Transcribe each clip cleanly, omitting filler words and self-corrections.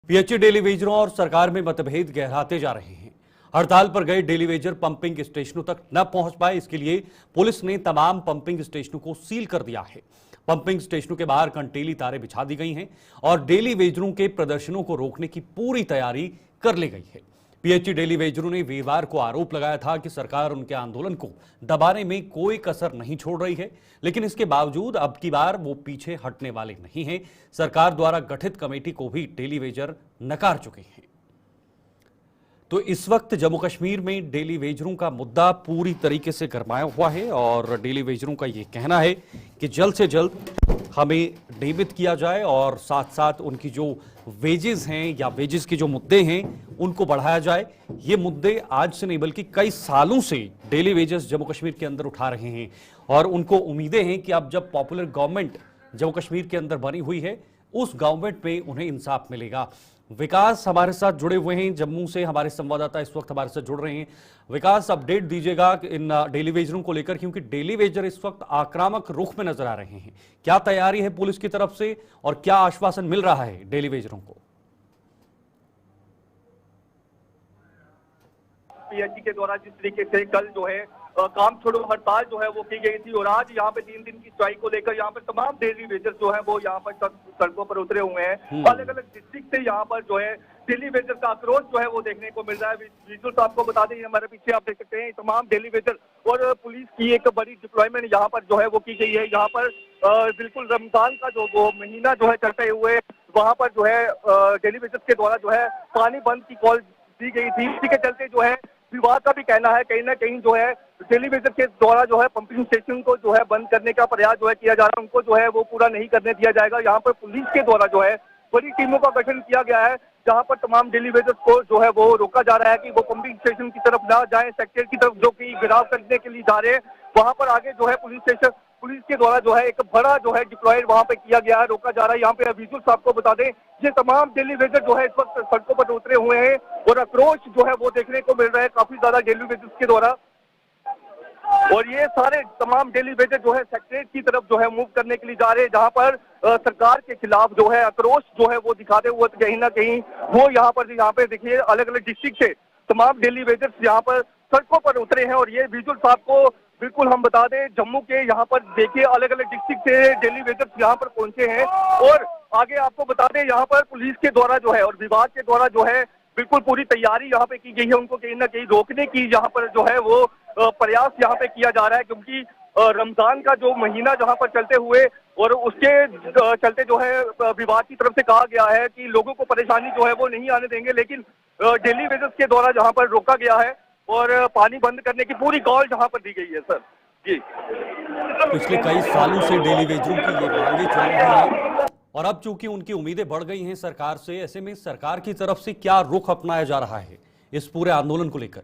PHE daily वेजरों और सरकार में मतभेद गहराते जा रहे हैं। हड़ताल पर गए डेली वेजर पंपिंग स्टेशनों तक न पहुंच पाए, इसके लिए पुलिस ने तमाम पंपिंग स्टेशनों को सील कर दिया है। पंपिंग स्टेशनों के बाहर कंटीली तारें बिछा दी गई हैं और डेली वेजरों के प्रदर्शनों को रोकने की पूरी तैयारी कर ली गई है। पीएचई डेली वेजरों ने वीरवार को आरोप लगाया था कि सरकार उनके आंदोलन को दबाने में कोई कसर नहीं छोड़ रही है, लेकिन इसके बावजूद अब की बार वो पीछे हटने वाले नहीं हैं। सरकार द्वारा गठित कमेटी को भी डेली वेजर नकार चुके हैं। तो इस वक्त जम्मू कश्मीर में डेली वेजरों का मुद्दा पूरी तरीके से गरमाया हुआ है और डेली वेजरों का ये कहना है कि जल्द से जल्द हमें नियमित किया जाए और साथ साथ उनकी जो वेजेस हैं या वेजेस के जो मुद्दे हैं उनको बढ़ाया जाए। ये मुद्दे आज से नहीं बल्कि कई सालों से डेली वेजर्स जम्मू कश्मीर के अंदर उठा रहे हैं और उनको उम्मीदें हैं कि अब जब पॉपुलर गवर्नमेंट जम्मू कश्मीर के अंदर बनी हुई है उस गवर्नमेंट में उन्हें इंसाफ मिलेगा। विकास हमारे साथ जुड़े हुए हैं, जम्मू से हमारे संवाददाता इस वक्त हमारे साथ जुड़ रहे हैं। विकास, अपडेट दीजिएगा इन डेली वेजरों को लेकर, क्योंकि डेली वेजर इस वक्त आक्रामक रुख में नजर आ रहे हैं। क्या तैयारी है पुलिस की तरफ से और क्या आश्वासन मिल रहा है डेली वेजरों को? पीएचई के द्वारा जिस तरीके से कल जो है काम छोड़ो हड़ताल जो है वो की गई थी और आज यहाँ पे 3 दिन की स्ट्राइक को लेकर यहाँ पर तमाम डेली वेजर जो है वो यहाँ पर सड़कों पर उतरे हुए हैं। अलग अलग डिस्ट्रिक्ट से यहाँ पर जो है डेली वेजर का आक्रोश जो है वो देखने को मिल रहा है। विजुअल्स आपको बता दें, हमारे पीछे आप देख सकते हैं तमाम डेली वेजर और पुलिस की एक बड़ी डिप्लॉयमेंट यहाँ पर जो है वो की गई है। यहाँ पर बिल्कुल रमजान का जो वो महीना जो है चलते हुए वहाँ पर जो है डेली वेजर के द्वारा जो है पानी बंद की कॉल दी गई थी। इसी के चलते जो है विभाग का भी कहना है कहीं ना कहीं जो है डेली वेजर के द्वारा जो है पंपिंग स्टेशन को जो है बंद करने का प्रयास जो है किया जा रहा है, उनको जो है वो पूरा नहीं करने दिया जाएगा। यहाँ पर पुलिस के द्वारा जो है बड़ी टीमों का गठन किया गया है, जहाँ पर तमाम डेली वेजर्स को जो है वो रोका जा रहा है कि वो पंपिंग स्टेशन की तरफ ना जाए, सेक्टर की तरफ जो कि गिराव करने के लिए जा रहे हैं वहाँ पर आगे जो है पुलिस के द्वारा जो है एक बड़ा जो है डिप्लॉयड वहाँ पे किया गया है, रोका जा रहा है। यहाँ पे विजुअल्स आपको बता दें, ये तमाम डेली वेजर जो है इस वक्त सड़कों पर उतरे हुए हैं और आक्रोश जो है वो देखने को मिल रहा है काफी ज्यादा डेली वेजर्स के द्वारा। और ये सारे तमाम डेली वेजर जो है सेक्रेटरीट की तरफ जो है मूव करने के लिए जा रहे हैं, जहाँ पर सरकार के खिलाफ जो है आक्रोश जो है वो दिखाते हुए कहीं ना कहीं वो यहाँ पे देखिए अलग अलग डिस्ट्रिक्ट से तमाम डेली वेजर्स यहाँ पर सड़कों पर उतरे हैं। और ये विजुअल्स आपको बिल्कुल हम बता दें, जम्मू के यहाँ पर देखिए अलग अलग डिस्ट्रिक्ट से डेली वेजर्स यहाँ पर पहुंचे हैं और आगे आपको बता दें यहाँ पर पुलिस के द्वारा जो है और विभाग के द्वारा जो है बिल्कुल पूरी तैयारी यहाँ पे की गई है। उनको कहीं ना कहीं रोकने की यहाँ पर जो है वो प्रयास यहाँ पे किया जा रहा है, क्योंकि रमजान का जो महीना जहाँ पर चलते हुए और उसके चलते जो है विभाग की तरफ से कहा गया है कि लोगों को परेशानी जो है वो नहीं आने देंगे, लेकिन डेली वेजर्स के द्वारा जहाँ पर रोका गया है और पानी बंद करने की पूरी कॉल जहाँ पर दी गई है। सर जी, पिछले कई सालों से डेली वेजरों की ये मांगे चल रही हैं और अब चूंकि उनकी उम्मीदें बढ़ गई हैं सरकार से, ऐसे में सरकार की तरफ से क्या रुख अपनाया जा रहा है इस पूरे आंदोलन को लेकर?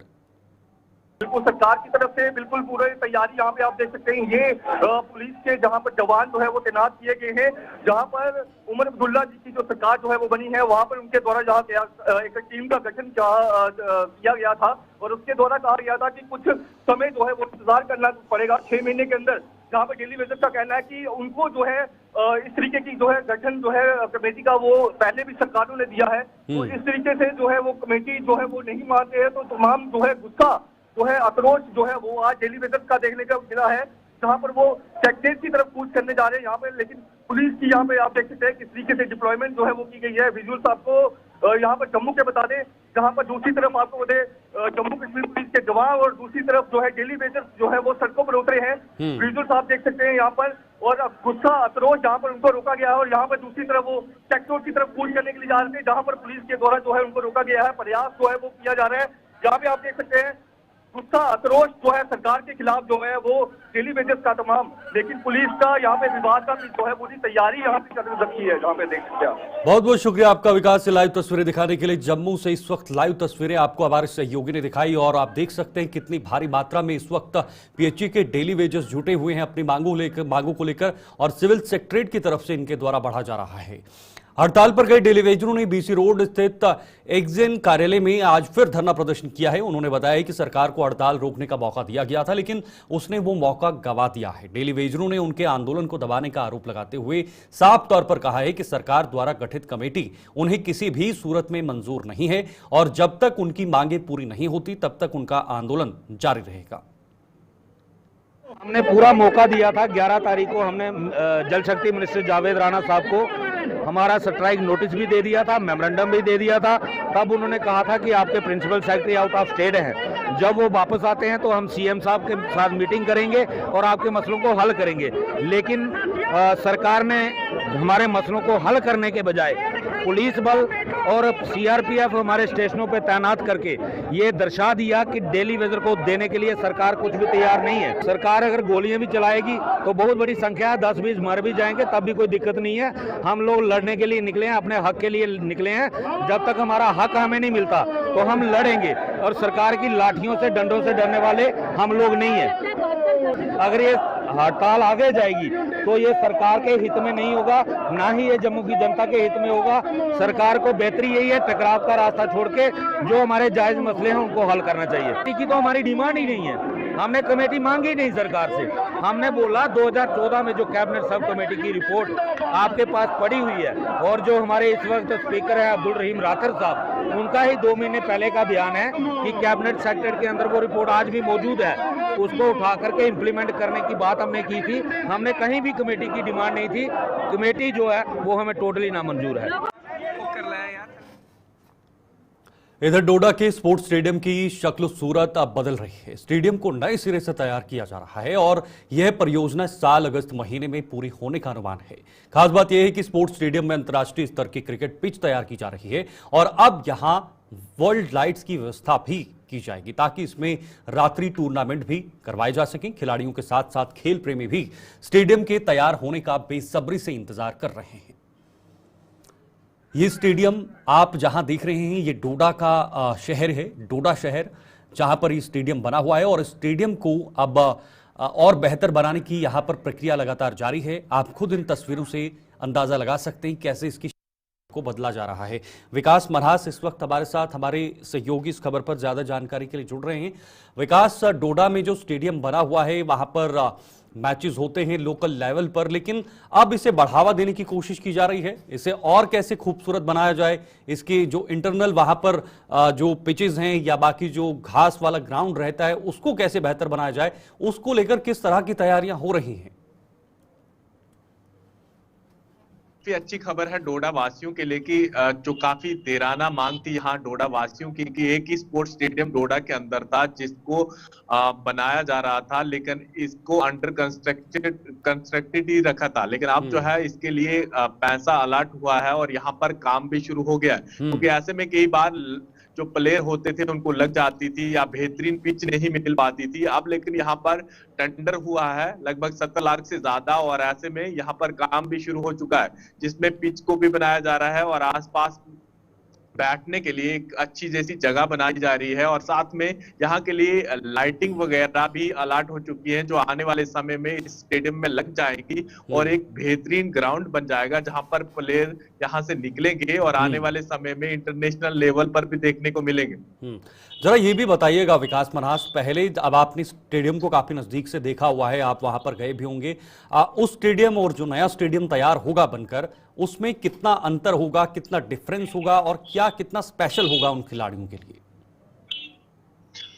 बिल्कुल सरकार की तरफ से बिल्कुल पूरी तैयारी यहाँ पे आप देख सकते हैं। ये पुलिस के जहाँ पर जवान जो है वो तैनात किए गए हैं, जहाँ पर उमर अब्दुल्ला जी की जो सरकार जो है वो बनी है वहाँ पर उनके द्वारा जहाँ एक टीम का गठन किया गया था और उसके द्वारा कहा गया था कि कुछ समय जो है वो इंतजार करना पड़ेगा 6 महीने के अंदर। जहाँ पर डेली वेजर का कहना है कि उनको जो है इस तरीके की जो है गठन जो है कमेटी का वो पहले भी सरकारों ने दिया है, तो इस तरीके से जो है वो कमेटी जो है वो नहीं मानते हैं। तो तमाम जो है गुस्सा जो है आक्रोश जो है वो आज डेली वेजर का देखने का मिला है, जहाँ पर वो सेक्रेटरीट की तरफ कूच करने जा रहे हैं यहाँ पे। लेकिन पुलिस की यहाँ पे आप देख सकते हैं किस तरीके से डिप्लॉयमेंट जो है वो की गई है। विजुअल्स आपको यहाँ पर जम्मू के बता दें, जहाँ पर दूसरी तरफ आपको बता दें जम्मू कश्मीर पुलिस के जवान और दूसरी तरफ जो है डेली वेजर्स जो है वो सड़कों पर उतरे हैं। विजुअल्स आप देख सकते हैं यहाँ पर और गुस्सा आक्रोश जहाँ पर उनको रोका गया है और यहाँ पर दूसरी तरफ वो सेक्टर की तरफ कूच करने के लिए जा रहे थे, जहाँ पर पुलिस के द्वारा जो है उनको रोका गया है। प्रयास जो है वो किया जा रहा है। यहाँ पे आप देख सकते हैं गुस्सा आक्रोश जो है सरकार के खिलाफ जो है वो डेली वेजर्स का तमाम, लेकिन पुलिस का यहाँ पे विभाग का भी जो है पूरी तैयारी यहाँ पे कर रखी है, जहाँ पे देख सकते हैं। बहुत बहुत शुक्रिया आपका विकास से लाइव तस्वीरें दिखाने के लिए। जम्मू से इस वक्त लाइव तस्वीरें आपको हमारे सहयोगी ने दिखाई और आप देख सकते हैं कितनी भारी मात्रा में इस वक्त पीएचई के डेली वेजर्स जुटे हुए हैं अपनी मांगों को लेकर और सिविल सेक्रेटरीट की तरफ से इनके द्वारा बढ़ा जा रहा है। हड़ताल पर गए डेलीवेजरों ने बीसी रोड स्थित एक्जेन कार्यालय में आज फिर धरना प्रदर्शन किया है। उन्होंने बताया कि सरकार को हड़ताल रोकने का मौका दिया गया था, लेकिन उसने वो मौका गंवा दिया है। डेलीवेजरों ने उनके आंदोलन को दबाने का आरोप लगाते हुए साफ तौर पर कहा है कि सरकार द्वारा गठित कमेटी उन्हें किसी भी सूरत में मंजूर नहीं है और जब तक उनकी मांगे पूरी नहीं होती तब तक उनका आंदोलन जारी रहेगा। हमने पूरा मौका दिया था। 11 तारीख को हमने जल शक्ति मिनिस्टर जावेद राणा साहब को हमारा स्ट्राइक नोटिस भी दे दिया था, मेमोरेंडम भी दे दिया था। तब उन्होंने कहा था कि आपके principal secretary out of state हैं, जब वो वापस आते हैं तो हम सीएम साहब के साथ मीटिंग करेंगे और आपके मसलों को हल करेंगे। लेकिन सरकार ने हमारे मसलों को हल करने के बजाय पुलिस बल और सीआरपीएफ हमारे स्टेशनों पर तैनात करके ये दर्शा दिया कि डेली वेजर को देने के लिए सरकार कुछ भी तैयार नहीं है। सरकार अगर गोलियां भी चलाएगी तो बहुत बड़ी संख्या है, 10-20 मर भी जाएंगे तब भी कोई दिक्कत नहीं है। हम लोग लड़ने के लिए निकले हैं, अपने हक के लिए निकले हैं। जब तक हमारा हक हमें नहीं मिलता तो हम लड़ेंगे और सरकार की लाठियों से डंडों से डरने वाले हम लोग नहीं है। अगर ये हड़ताल आगे जाएगी तो ये सरकार के हित में नहीं होगा, ना ही ये जम्मू की जनता के हित में होगा। सरकार को बेहतरी यही है टकराव का रास्ता छोड़ के जो हमारे जायज मसले हैं उनको हल करना चाहिए। कमेटी तो हमारी डिमांड ही नहीं है, हमने कमेटी मांगी नहीं सरकार से। हमने बोला 2014 में जो कैबिनेट सब कमेटी की रिपोर्ट आपके पास पड़ी हुई है और जो हमारे इस वक्त स्पीकर है अब्दुल रहीम राठौर साहब, उनका ही 2 महीने पहले का बयान है कि कैबिनेट सेक्रेटरी के अंदर वो रिपोर्ट आज भी मौजूद है, उसको उठा करके इम्प्लीमेंट करने की बात हमने की थी। हमने कहीं भी कमेटी की डिमांड नहीं थी। कमेटी जो है वो हमें टोटली नामंजूर है। इधर डोडा के स्पोर्ट्स स्टेडियम की शक्ल सूरत अब बदल रही है। स्टेडियम को नए सिरे से तैयार किया जा रहा है और यह परियोजना साल अगस्त महीने में पूरी होने का अनुमान है। खास बात यह है कि स्पोर्ट्स स्टेडियम में अंतर्राष्ट्रीय स्तर की क्रिकेट पिच तैयार की जा रही है और अब यहां वर्ल्ड लाइट्स की व्यवस्था भी की जाएगी ताकि इसमें रात्रि टूर्नामेंट भी करवाए जा सकें। खिलाड़ियों के साथ साथ खेल प्रेमी भी स्टेडियम के तैयार होने का बेसब्री से इंतजार कर रहे हैं। ये स्टेडियम आप जहां देख रहे हैं, ये डोडा का शहर है, डोडा शहर, जहां पर ये स्टेडियम बना हुआ है और स्टेडियम को अब और बेहतर बनाने की यहां पर प्रक्रिया लगातार जारी है। आप खुद इन तस्वीरों से अंदाजा लगा सकते हैं कैसे इसकी को बदला जा रहा है। विकास मनहास इस वक्त हमारे साथ, हमारे सहयोगी इस खबर पर ज्यादा जानकारी के लिए जुड़ रहे हैं। विकास, डोडा में जो स्टेडियम बना हुआ है वहां पर मैचेस होते हैं लोकल लेवल पर, लेकिन अब इसे बढ़ावा देने की कोशिश की जा रही है। इसे और कैसे खूबसूरत बनाया जाए, इसके जो इंटरनल वहां पर जो पिचेस हैं या बाकी जो घास वाला ग्राउंड रहता है उसको कैसे बेहतर बनाया जाए, उसको लेकर किस तरह की तैयारियां हो रही हैं? अच्छी खबर है डोडा वासियों के लिए कि जो काफी देराना मांग थी यहाँ डोडा वासियों की कि एक ही स्पोर्ट्स स्टेडियम डोडा के अंदर था जिसको बनाया जा रहा था, लेकिन इसको अंडर कंस्ट्रक्टेड ही रखा था। लेकिन अब जो है इसके लिए पैसा अलॉट हुआ है और यहाँ पर काम भी शुरू हो गया है। क्योंकि ऐसे में कई बार जो प्लेयर होते थे उनको लग जाती थी या बेहतरीन पिच नहीं मिल पाती थी। अब लेकिन यहाँ पर टेंडर हुआ है लगभग 70 लाख से ज्यादा और ऐसे में यहाँ पर काम भी शुरू हो चुका है जिसमें पिच को भी बनाया जा रहा है और आसपास बैठने के लिए एक अच्छी जैसी जगह बनाई जा रही है और साथ में यहाँ के लिए लाइटिंग वगैरह भी अलॉट हो चुकी है जो आने वाले समय में इस स्टेडियम में लग जाएगी और एक बेहतरीन ग्राउंड बन जाएगा जहां पर प्लेयर यहाँ से निकलेंगे और आने वाले समय में इंटरनेशनल लेवल पर भी देखने को मिलेंगे। जरा ये भी बताइएगा विकास मनहास, पहले अब आपने स्टेडियम को काफी नजदीक से देखा हुआ है, आप वहां पर गए भी होंगे, उस स्टेडियम और जो नया स्टेडियम तैयार होगा बनकर उसमें कितना अंतर होगा, कितना डिफरेंस होगा और क्या कितना स्पेशल होगा उन खिलाड़ियों के लिए?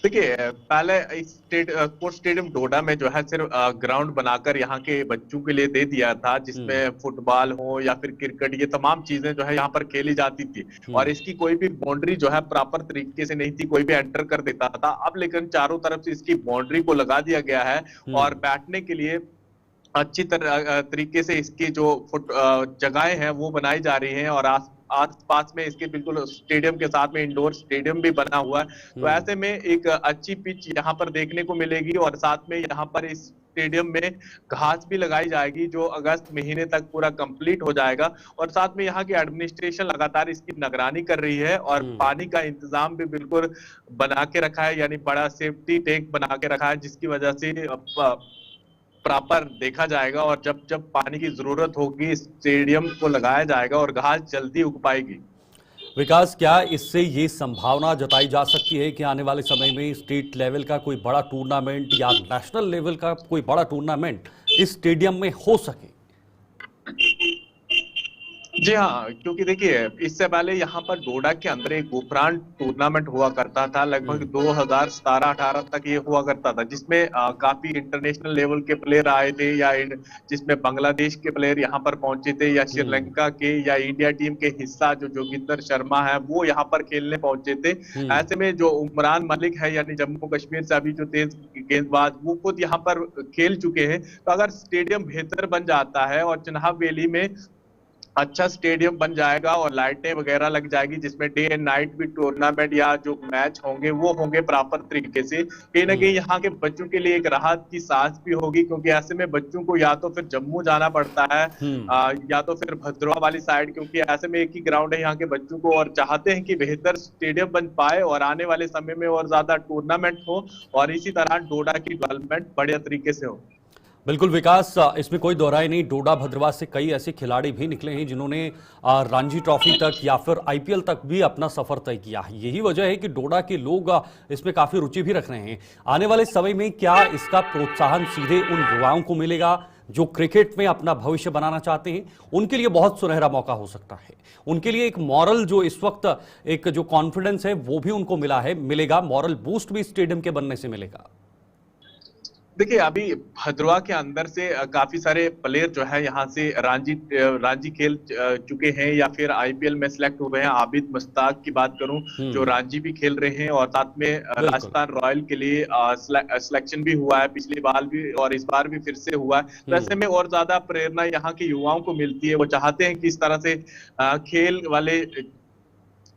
देखिए, पहले स्पोर्ट्स स्टेडियम डोडा में जो है सिर्फ ग्राउंड बनाकर यहाँ के बच्चों के लिए दे दिया था जिसमें फुटबॉल हो या फिर क्रिकेट, ये तमाम चीजें जो है यहाँ पर खेली जाती थी और इसकी कोई भी बाउंड्री जो है प्रॉपर तरीके से नहीं थी, कोई भी एंटर कर देता था। अब लेकिन चारों तरफ से इसकी बाउंड्री को लगा दिया गया है और बैठने के लिए अच्छी तरीके से इसकी जो जगहें हैं वो बनाई जा रही हैं और आस-पास में इसके बिल्कुल स्टेडियम के साथ में इंडोर स्टेडियम भी बना हुआ है। तो ऐसे में एक अच्छी पिच यहाँ पर देखने को मिलेगी और साथ में यहाँ पर इस स्टेडियम में घास भी लगाई जाएगी जो अगस्त महीने तक पूरा कंप्लीट हो जाएगा और साथ में यहाँ की एडमिनिस्ट्रेशन लगातार इसकी निगरानी कर रही है और पानी का इंतजाम भी बिल्कुल बना के रखा है, यानी बड़ा सेफ्टी टैंक बना के रखा है जिसकी वजह से प्रॉपर देखा जाएगा और जब जब पानी की जरूरत होगी स्टेडियम को लगाया जाएगा और घास जल्दी उग पाएगी। विकास, क्या इससे ये संभावना जताई जा सकती है कि आने वाले समय में स्टेट लेवल का कोई बड़ा टूर्नामेंट या नेशनल लेवल का कोई बड़ा टूर्नामेंट इस स्टेडियम में हो सके? जी हाँ, क्योंकि देखिए इससे पहले यहाँ पर डोडा के अंदर एक गोफ्रान टूर्नामेंट हुआ करता था, लगभग 2017-18 तक ये हुआ करता था, जिसमें काफी इंटरनेशनल लेवल के प्लेयर आए थे, या जिसमें बांग्लादेश के प्लेयर यहाँ पर पहुंचे थे, या श्रीलंका के या इंडिया टीम के हिस्सा जो जोगिंदर शर्मा है वो यहाँ पर खेलने पहुंचे थे। ऐसे में जो उमरान मलिक है यानी जम्मू कश्मीर से अभी जो तेज गेंदबाज वो खुद यहाँ पर खेल चुके हैं। तो अगर स्टेडियम बेहतर बन जाता है और चिनाब वैली में अच्छा स्टेडियम बन जाएगा और लाइटें वगैरह लग जाएगी, जिसमें डे एंड नाइट भी टूर्नामेंट या जो मैच होंगे वो होंगे प्रॉपर तरीके से, कहीं ना कहीं यहाँ के बच्चों के लिए एक राहत की सांस भी होगी। क्योंकि ऐसे में बच्चों को या तो फिर जम्मू जाना पड़ता है या तो फिर भद्रवा वाली साइड, क्योंकि ऐसे में एक ही ग्राउंड है यहाँ के बच्चों को, और चाहते हैं कि बेहतर स्टेडियम बन पाए और आने वाले समय में और ज्यादा टूर्नामेंट हो और इसी तरह डोडा की डेवलपमेंट बढ़िया तरीके से हो। बिल्कुल विकास, इसमें कोई दोहराई नहीं। डोडा भद्रवा से कई ऐसे खिलाड़ी भी निकले हैं जिन्होंने रणजी ट्रॉफी तक या फिर आईपीएल तक भी अपना सफर तय किया है। यही वजह है कि डोडा के लोग इसमें काफी रुचि भी रख रहे हैं। आने वाले समय में क्या इसका प्रोत्साहन सीधे उन युवाओं को मिलेगा जो क्रिकेट में अपना भविष्य बनाना चाहते हैं? उनके लिए बहुत सुनहरा मौका हो सकता है। उनके लिए एक मॉरल जो इस वक्त एक जो कॉन्फिडेंस है वो भी उनको मिलेगा, मॉरल बूस्ट भी स्टेडियम के बनने से मिलेगा। देखिए अभी भद्रवा के अंदर से काफी सारे प्लेयर जो है यहाँ से रांची खेल चुके हैं या फिर आईपीएल में सिलेक्ट हुए हैं। आबिद मुश्ताक की बात करूं जो रांची भी खेल रहे हैं और साथ में राजस्थान रॉयल के लिए सिलेक्शन भी हुआ है पिछली बार भी और इस बार भी फिर से हुआ है। तो ऐसे में और ज्यादा प्रेरणा यहाँ के युवाओं को मिलती है। वो चाहते हैं कि इस तरह से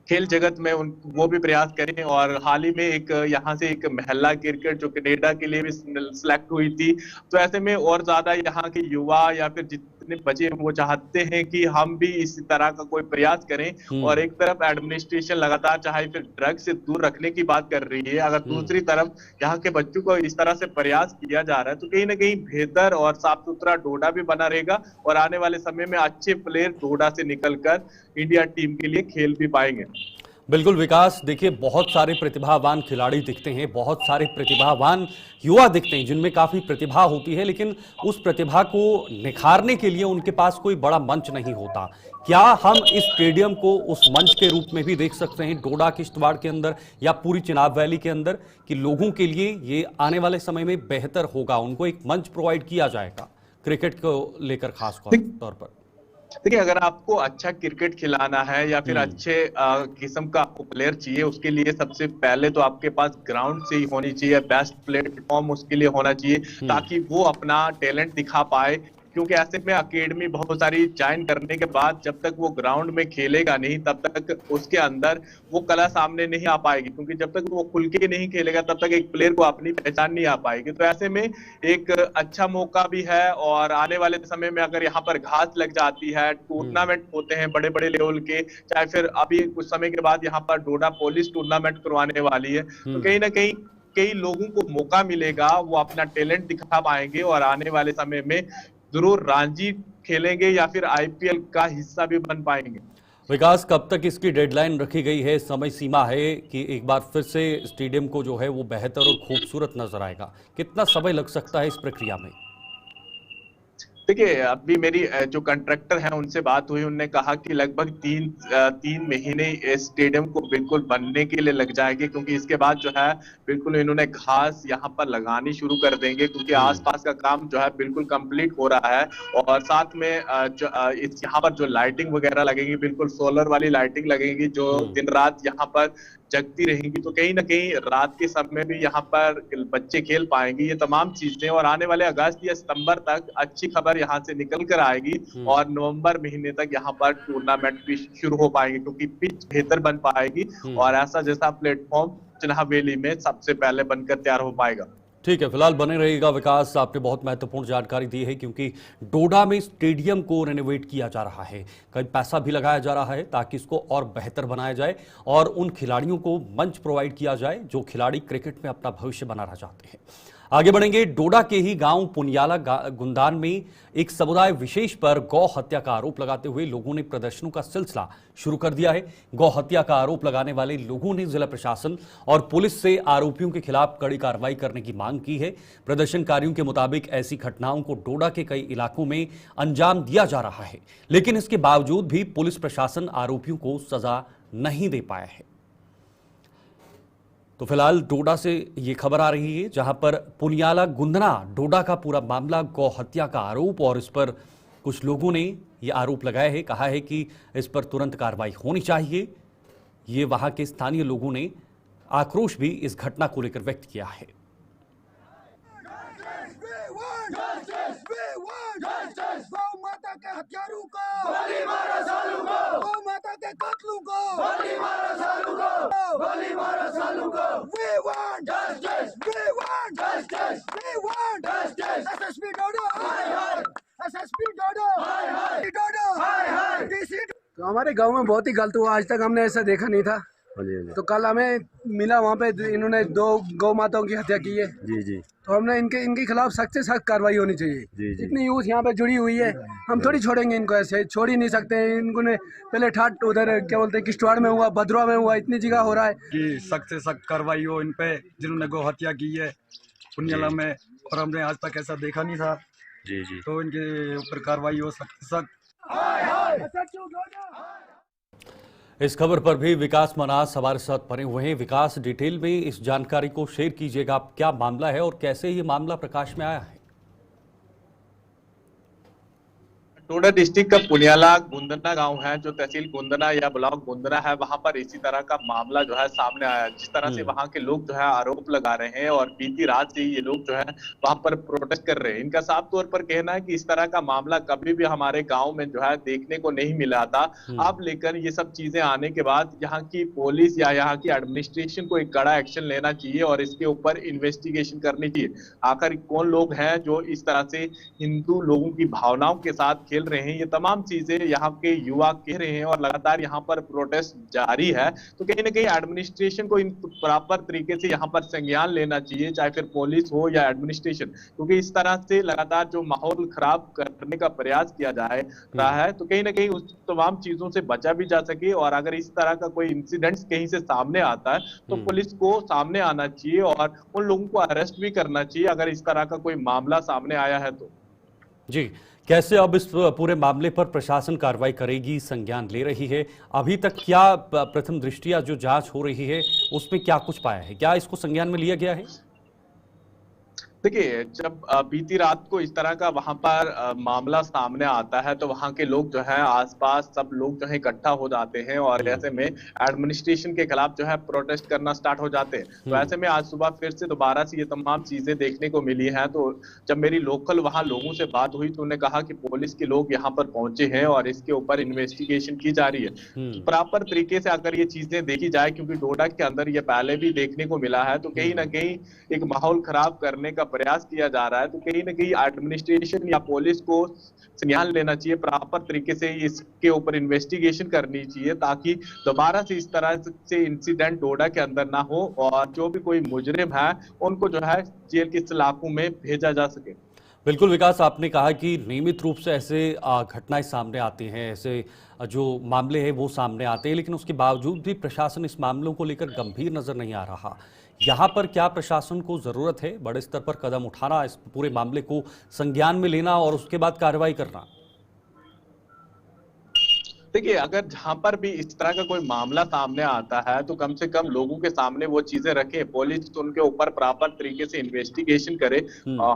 खेल जगत में वो भी प्रयास करें। और हाल ही में यहाँ से एक महिला क्रिकेट जो कनाडा के लिए भी सिलेक्ट हुई थी। तो ऐसे में और ज्यादा यहाँ के युवा या फिर जितने बच्चे वो चाहते हैं कि हम भी इसी तरह का कोई प्रयास करें। और एक तरफ एडमिनिस्ट्रेशन लगातार चाहे फिर ड्रग्स से दूर रखने की बात कर रही है, अगर दूसरी तरफ यहाँ के बच्चों को इस तरह से प्रयास किया जा रहा है तो कहीं ना कहीं बेहतर और साफ सुथरा डोडा भी बना रहेगा और आने वाले समय में अच्छे प्लेयर डोडा से निकलकर इंडिया टीम के लिए खेल भी पाएंगे। बिल्कुल विकास, देखिए बहुत सारे प्रतिभावान खिलाड़ी दिखते हैं, बहुत सारे प्रतिभावान युवा दिखते हैं जिनमें काफी प्रतिभा होती है, लेकिन उस प्रतिभा को निखारने के लिए उनके पास कोई बड़ा मंच नहीं होता। क्या हम इस स्टेडियम को उस मंच के रूप में भी देख सकते हैं डोडा किश्तवाड़ के अंदर या पूरी चिनाब वैली के अंदर, कि लोगों के लिए ये आने वाले समय में बेहतर होगा, उनको एक मंच प्रोवाइड किया जाएगा क्रिकेट को लेकर खास तौर पर? देखिए अगर आपको अच्छा क्रिकेट खिलाना है या फिर अच्छे किस्म का आपको प्लेयर चाहिए, उसके लिए सबसे पहले तो आपके पास ग्राउंड से ही होनी चाहिए, बेस्ट प्लेटफॉर्म उसके लिए होना चाहिए ताकि वो अपना टैलेंट दिखा पाए। क्योंकि ऐसे में एकेडमी बहुत सारी ज्वाइन करने के बाद जब तक वो ग्राउंड में खेलेगा नहीं तब तक उसके अंदर वो कला सामने नहीं आ पाएगी। क्योंकि जब तक वो खुल के नहीं खेलेगा तब तक एक प्लेयर को अपनी पहचान नहीं आ पाएगी। तो ऐसे में एक अच्छा मौका भी है और आने वाले समय में अगर यहाँ पर घास लग जाती है, टूर्नामेंट होते हैं बड़े बड़े लेवल के, चाहे फिर अभी कुछ समय के बाद यहाँ पर डोडा पुलिस टूर्नामेंट करवाने वाली है, तो कहीं ना कहीं कई लोगों को मौका मिलेगा, वो अपना टैलेंट दिखा पाएंगे और आने वाले समय में जरूर रणजी खेलेंगे या फिर आईपीएल का हिस्सा भी बन पाएंगे। विकास, कब तक इसकी डेडलाइन रखी गई है, समय सीमा है कि एक बार फिर से स्टेडियम को जो है वो बेहतर और खूबसूरत नजर आएगा? कितना समय लग सकता है इस प्रक्रिया में? देखिए अभी मेरी जो कंट्रैक्टर हैं उनसे बात हुई, उन्होंने कहा कि लगभग तीन महीने स्टेडियम को बिल्कुल बनने के लिए लग जाएंगे। क्योंकि इसके बाद जो है बिल्कुल इन्होंने घास यहाँ पर लगानी शुरू कर देंगे, क्योंकि आसपास का काम जो है बिल्कुल कंप्लीट हो रहा है। और साथ में यहाँ पर जो लाइटिंग वगैरह लगेगी बिल्कुल सोलर वाली लाइटिंग लगेगी जो दिन रात यहाँ पर जगती रहेंगी। तो कहीं ना कहीं रात के समय भी यहाँ पर बच्चे खेल पाएंगे। ये तमाम चीजें और आने वाले अगस्त या सितंबर तक अच्छी खबर यहाँ से निकल कर आएगी और नवंबर महीने तक यहाँ पर टूर्नामेंट भी शुरू हो पाएंगे, क्योंकि पिच बेहतर बन पाएगी और ऐसा जैसा प्लेटफॉर्म चिनाब वैली में सबसे पहले बनकर तैयार हो पाएगा। ठीक है, फिलहाल बने रहिएगा विकास, आपने बहुत महत्वपूर्ण जानकारी दी है क्योंकि डोडा में स्टेडियम को रेनोवेट किया जा रहा है, कई पैसा भी लगाया जा रहा है ताकि इसको और बेहतर बनाया जाए और उन खिलाड़ियों को मंच प्रोवाइड किया जाए जो खिलाड़ी क्रिकेट में अपना भविष्य बनाना चाहते हैं। आगे बढ़ेंगे। डोडा के ही गांव पुनियाला गुंदान में एक समुदाय विशेष पर गौ हत्या का आरोप लगाते हुए लोगों ने प्रदर्शनों का सिलसिला शुरू कर दिया है। गौ हत्या का आरोप लगाने वाले लोगों ने जिला प्रशासन और पुलिस से आरोपियों के खिलाफ कड़ी कार्रवाई करने की मांग की है। प्रदर्शनकारियों के मुताबिक ऐसी घटनाओं को डोडा के कई इलाकों में अंजाम दिया जा रहा है, लेकिन इसके बावजूद भी पुलिस प्रशासन आरोपियों को सजा नहीं दे पाया है। तो फिलहाल डोडा से ये खबर आ रही है, जहां पर पुनियाला गुंदना डोडा का पूरा मामला गौ हत्या का आरोप, और इस पर कुछ लोगों ने ये आरोप लगाया है, कहा है कि इस पर तुरंत कार्रवाई होनी चाहिए। ये वहां के स्थानीय लोगों ने आक्रोश भी इस घटना को लेकर व्यक्त किया है। गौ माता के हत्यारों को गोली मारो, सालू को गौ माता के कातलों को गोली मारो, सालू को गोली मारो, सालू को। We want justice, we want justice, we want justice। SSP Doda hi hi, SSP Doda hi hi, Doda hi hi, DC। तो हमारे गांव में बहुत ही गलत हुआ, आज तक हमने ऐसा देखा नहीं था। तो कल हमें मिला वहाँ पे इन्होंने 2 गौ माताओं की हत्या की है। जी जी। तो हमने इनके खिलाफ सख्त से सख्त कार्रवाई होनी चाहिए। जी जी। इतनी यूथ यहाँ पे जुड़ी हुई है, हम थोड़ी छोड़ेंगे इनको, ऐसे छोड़ ही नहीं सकते हैं। इनको ने पहले ठाट उधर क्या बोलते हैं किश्तवाड़ में हुआ, भद्रवा में हुआ, इतनी जगह हो रहा है कि सख्त से सख्त कार्रवाई हो इन पे जिन्होंने गौ हत्या की है पुनियाला में, और हमने आज तक ऐसा देखा नहीं था। जी जी। तो इनके ऊपर कार्रवाई हो सख्त से सख्त। इस खबर पर भी विकास मनास हमारे साथ बने हुए हैं। विकास, डिटेल में इस जानकारी को शेयर कीजिएगा, आप क्या मामला है और कैसे ये मामला प्रकाश में आया है? डोडा डिस्ट्रिक्ट का पुनियाला गुंदना गांव है, जो तहसील गुंदना या ब्लॉक गुंदना है, वहां पर इसी तरह का मामला जो है सामने आया। जिस तरह से वहां के लोग जो है आरोप लगा रहे हैं और बीती रात से ये लोग जो है वहां पर प्रोटेस्ट कर रहे हैं। इनका साफ तौर पर कहना है कि इस तरह का मामला कभी भी हमारे गांव में जो है देखने को नहीं मिला था। अब लेकर ये सब चीजें आने के बाद यहाँ की पुलिस या यहाँ की एडमिनिस्ट्रेशन को एक कड़ा एक्शन लेना चाहिए और इसके ऊपर इन्वेस्टिगेशन करनी चाहिए। आखिर कौन लोग हैं जो इस तरह से हिंदू लोगों की भावनाओं के साथ खेल रहे हैं, ये तमाम चीजें यहाँ के युवा कह रहे हैं और लगातार यहाँ पर प्रोटेस्ट जारी है। तो कहीं ना कहीं एडमिनिस्ट्रेशन को इन प्रॉपर तरीके से यहाँ पर संज्ञान लेना चाहिए, चाहे फिर पुलिस हो या एडमिनिस्ट्रेशन, क्योंकि इस तरह से लगातार जो माहौल खराब करने का प्रयास किया जा रहा है, तो कहीं ना कहीं उस तमाम चीजों से बचा भी जा सके। और अगर इस तरह का कोई इंसिडेंट कहीं से सामने आता है तो पुलिस को सामने आना चाहिए और उन लोगों को अरेस्ट भी करना चाहिए अगर इस तरह का कोई मामला सामने आया है तो। जी, कैसे अब इस पूरे मामले पर प्रशासन कार्रवाई करेगी, संज्ञान ले रही है? अभी तक क्या प्रथम दृष्टिया जो जांच हो रही है उसमें क्या कुछ पाया है? क्या इसको संज्ञान में लिया गया है? देखिए, जब बीती रात को इस तरह का वहां पर मामला सामने आता है तो वहां के लोग जो है आसपास सब लोग जो है इकट्ठा हो जाते हैं और ऐसे में एडमिनिस्ट्रेशन के खिलाफ जो है प्रोटेस्ट करना स्टार्ट हो जाते हैं। तो ऐसे में आज सुबह फिर से दोबारा से ये तमाम चीजें देखने को मिली हैं। तो जब मेरी लोकल वहां लोगों से बात हुई तो उन्होंने कहा कि पुलिस के लोग यहाँ पर पहुंचे हैं और इसके ऊपर इन्वेस्टिगेशन की जा रही है। प्रॉपर तरीके से अगर ये चीजें देखी जाए, क्योंकि डोडा के अंदर ये पहले भी देखने को मिला है, तो कहीं ना कहीं एक माहौल खराब करने का प्रयास किया जा रहा है। तो कहीं ना कहीं एडमिनिस्ट्रेशन या पुलिस को संज्ञान लेना चाहिए, प्रॉपर तरीके से इसके ऊपर इन्वेस्टिगेशन करनी चाहिए ताकि दोबारा से इस तरह से इंसिडेंट डोडा के अंदर ना हो और जो भी कोई मुजरिम है उनको जो है जेल के इलाकों में भेजा जा सके। बिल्कुल विकास, आपने कहा कि नियमित रूप से ऐसे घटनाएं सामने आती हैं, ऐसे जो मामले हैं वो सामने आते हैं, लेकिन उसके बावजूद भी प्रशासन इस मामलों को लेकर गंभीर नजर नहीं आ रहा। यहाँ पर क्या प्रशासन को जरूरत है बड़े स्तर पर कदम उठाना, इस पूरे मामले को संज्ञान में लेना और उसके बाद कार्रवाई करना? देखिए, अगर जहां पर भी इस तरह का कोई मामला सामने आता है तो कम से कम लोगों के सामने वो चीजें रखे, पुलिस तो उनके ऊपर प्रॉपर तरीके से इन्वेस्टिगेशन करे।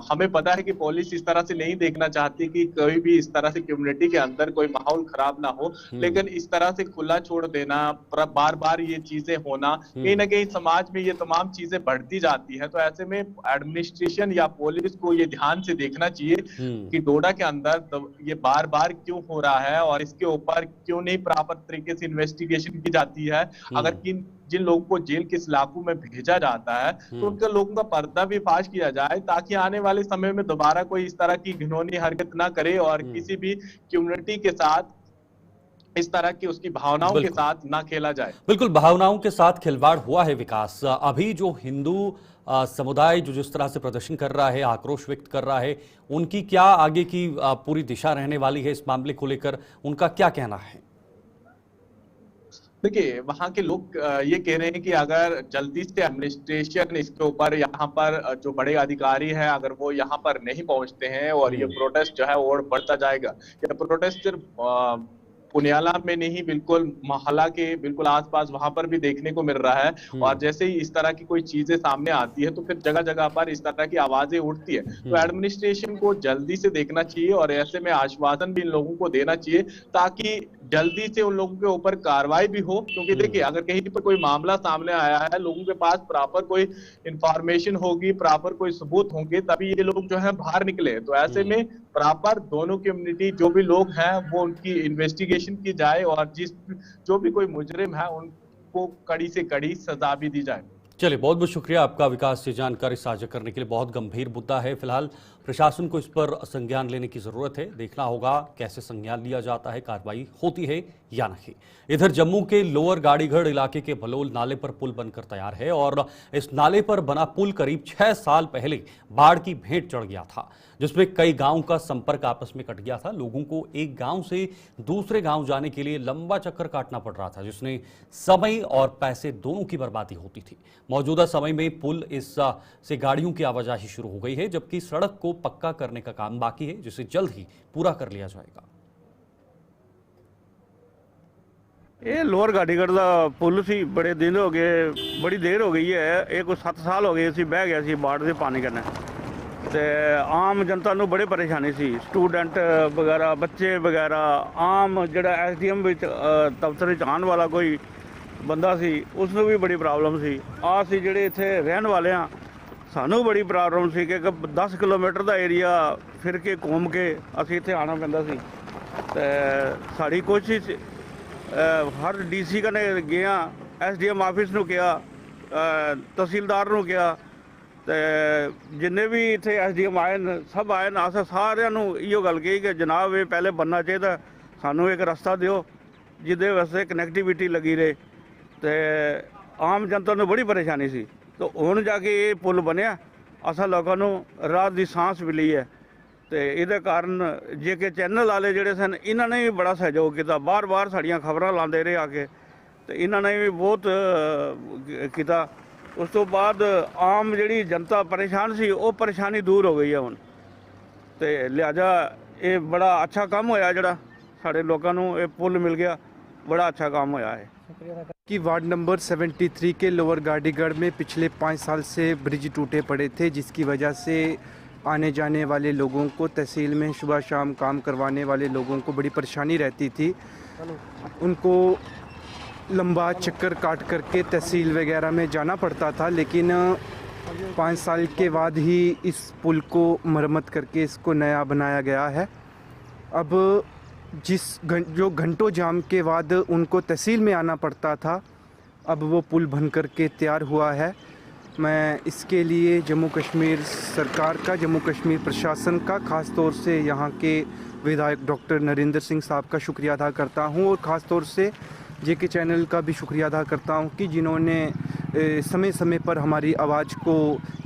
हमें पता है कि पुलिस इस तरह से नहीं देखना चाहती कि कोई भी इस तरह से कम्युनिटी के अंदर कोई माहौल खराब ना हो, लेकिन इस तरह से खुला छोड़ देना, बार बार ये चीजें होना, कहीं ना कहीं समाज में ये तमाम चीजें बढ़ती जाती है। तो ऐसे में एडमिनिस्ट्रेशन या पुलिस को ये ध्यान से देखना चाहिए कि डोडा के अंदर ये बार बार क्यों हो रहा है और इसके ऊपर क्यों नहीं प्रॉपर तरीके से इन्वेस्टिगेशन की जाती है। अगर जिन लोगों को जेल के इलाकों में भेजा जाता है तो उनके लोगों का पर्दा भी फाश किया जाए ताकि आने वाले समय में दोबारा कोई इस तरह की घिनौनी हरकत ना करे और किसी भी कम्युनिटी के साथ इस तरह की उसकी भावनाओं के साथ ना खेला जाए। बिल्कुल, भावनाओं के साथ खिलवाड़ हुआ है विकास। अभी जो हिंदू समुदाय जो जिस तरह से प्रदर्शन कर रहा है, आक्रोश व्यक्त कर रहा है, उनकी क्या आगे की पूरी दिशा रहने वाली है इस मामले को लेकर, उनका क्या कहना है? देखिए, वहां के लोग ये कह रहे हैं कि अगर जल्दी से एडमिनिस्ट्रेशन इसके ऊपर, यहाँ पर जो बड़े अधिकारी हैं, अगर वो यहाँ पर नहीं पहुंचते हैं और ये प्रोटेस्ट जो है और बढ़ता जाएगा। ये प्रोटेस्ट सिर्फ पुनियाला में नहीं, बिल्कुल मोहल्ला के बिल्कुल आसपास वहां पर भी देखने को मिल रहा है। और जैसे ही इस तरह की कोई चीजें सामने आती है तो फिर जगह जगह पर इस तरह की आवाजें उठती है। तो एडमिनिस्ट्रेशन को जल्दी से देखना चाहिए और ऐसे में आश्वासन भी इन लोगों को देना चाहिए ताकि जल्दी से उन लोगों के ऊपर कार्रवाई भी हो। क्योंकि देखिए, अगर कहीं पर कोई मामला सामने आया है, लोगों के पास प्रॉपर कोई इंफॉर्मेशन होगी, प्रॉपर कोई सबूत होंगे, तभी ये लोग जो है बाहर निकले। तो ऐसे में प्रॉपर दोनों कम्युनिटी जो भी लोग हैं वो उनकी इन्वेस्टिगेशन की जाए और जो भी कोई मुजरिम है उनको कड़ी से कड़ी सजा भी दी जाए। चलिए, बहुत बहुत शुक्रिया आपका विकास से जानकारी साझा करने के लिए। बहुत गंभीर मुद्दा है, फिलहाल प्रशासन को इस पर संज्ञान लेने की जरूरत है। देखना होगा कैसे संज्ञान लिया जाता है, कार्रवाई होती है या नहीं। इधर जम्मू के लोअर गाड़ीगढ़ इलाके के भलोल नाले पर पुल बनकर तैयार है और इस नाले पर बना पुल करीब 6 साल पहले बाढ़ की भेंट चढ़ गया था, जिसमें कई गांव का संपर्क आपस में कट गया था। लोगों को एक गांव से दूसरे गांव जाने के लिए लंबा चक्कर काटना पड़ रहा था, जिसने समय और पैसे दोनों की बर्बादी होती थी। मौजूदा समय में पुल से गाड़ियों की आवाजाही शुरू हो गई है, जबकि सड़क को पक्का करने का काम बाकी है, जिसे जल्द ही पूरा कर लिया जाएगा। ये लोअर गाड़ीगढ़ का पुल सी बड़े दिन हो गए, बड़ी देर हो गई है। ये कोई 7 साल हो गए सी बह गया सी बाढ़ के पानी कन्नै ते आम जनता नूं बड़ी परेशानी सी। स्टूडेंट वगैरह, बच्चे वगैरह, आम जिहड़ा SDM दफ्तर विच आने वाला कोई बंदा सी उसनूं भी बड़ी प्रॉब्लम सी। असीं जिहड़े इत्थे रहण वाले हां सानूं बड़ी प्रॉब्लम सी कि 10 किलोमीटर का एरिया फिर के घूम के असीं इत्थे आना पैंदा सी। ते साडी कोशिश हर DC कन्नै गए, SDM ऑफिस नूं कहा, तहसीलदार नूं कहा, ते जिन्ने भी इत्थे SDM आए न सब आए न। अस सारिਆਂ ਨੂੰ इहो गल कही कि जनाब ये पहले बनना चाहिए, सानूं एक रस्ता दिओ जिहदे वास्ते कनैक्टिविटी लगी रहे। ते आम जनता नूं बड़ी परेशानी सी। तो हुण जाके ये पुल बनया, असां लोकां नूं राहत दी सांस मिली है। तो ये कारण जेके चैनल वाले जिहड़े सन इन्हां ने भी बड़ा सहयोग किया, बार बार साड़ियां खबरां लांदे रहे आके, तो इन्हां ने भी बहुत किया। उस तो बाद आम जिहड़ी जनता परेशान सी वो परेशानी दूर हो गई है हुण। तो लिहाजा ये बड़ा अच्छा काम होया, जिहड़ा साडे लोकां नूं ये पुल मिल गया, बड़ा अच्छा काम होया है। कि वार्ड नंबर 73 के लोअर गाड़ीगढ़ में पिछले 5 साल से ब्रिज टूटे पड़े थे, जिसकी वजह से आने जाने वाले लोगों को, तहसील में सुबह शाम काम करवाने वाले लोगों को बड़ी परेशानी रहती थी। उनको लंबा चक्कर काट करके तहसील वगैरह में जाना पड़ता था, लेकिन 5 साल के बाद ही इस पुल को मरम्मत करके इसको नया बनाया गया है। अब जो घंटों जाम के बाद उनको तहसील में आना पड़ता था, अब वो पुल बन करके तैयार हुआ है। मैं इसके लिए जम्मू कश्मीर सरकार का, जम्मू कश्मीर प्रशासन का, ख़ास तौर से यहाँ के विधायक डॉक्टर नरेंद्र सिंह साहब का शुक्रिया अदा करता हूँ और ख़ास तौर से JK चैनल का भी शुक्रिया अदा करता हूँ कि जिन्होंने समय समय पर हमारी आवाज़ को,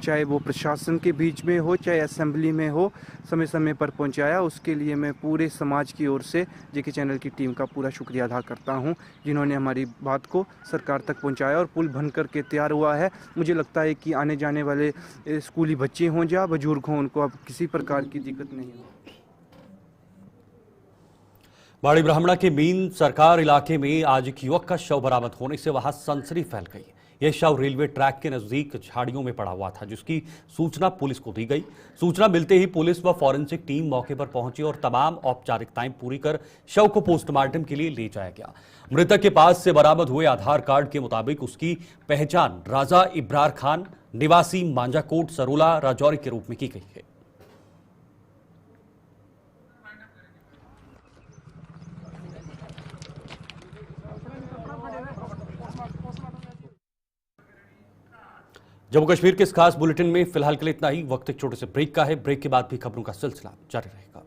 चाहे वो प्रशासन के बीच में हो चाहे असेंबली में हो, समय समय पर पहुँचाया। उसके लिए मैं पूरे समाज की ओर से JK चैनल की टीम का पूरा शुक्रिया अदा करता हूँ, जिन्होंने हमारी बात को सरकार तक पहुँचाया और पुल बन कर के तैयार हुआ है। मुझे लगता है कि आने जाने वाले स्कूली बच्चे हों या बुजुर्ग हों, उनको अब किसी प्रकार की दिक्कत नहीं हो। बाड़ी ब्राह्मणा के मीन सरकार इलाके में आज एक युवक का शव बरामद होने से वहां सनसनी फैल गई। यह शव रेलवे ट्रैक के नजदीक झाड़ियों में पड़ा हुआ था, जिसकी सूचना पुलिस को दी गई। सूचना मिलते ही पुलिस व फॉरेंसिक टीम मौके पर पहुंची और तमाम औपचारिकताएं पूरी कर शव को पोस्टमार्टम के लिए ले जाया गया। मृतक के पास से बरामद हुए आधार कार्ड के मुताबिक उसकी पहचान राजा इब्रार खान, निवासी मांजाकोट सरोला राजौरी के रूप में की गई है। जम्मू कश्मीर के इस खास बुलेटिन में फिलहाल के लिए इतना ही। वक्त एक छोटे से ब्रेक का है। ब्रेक के बाद भी खबरों का सिलसिला जारी रहेगा।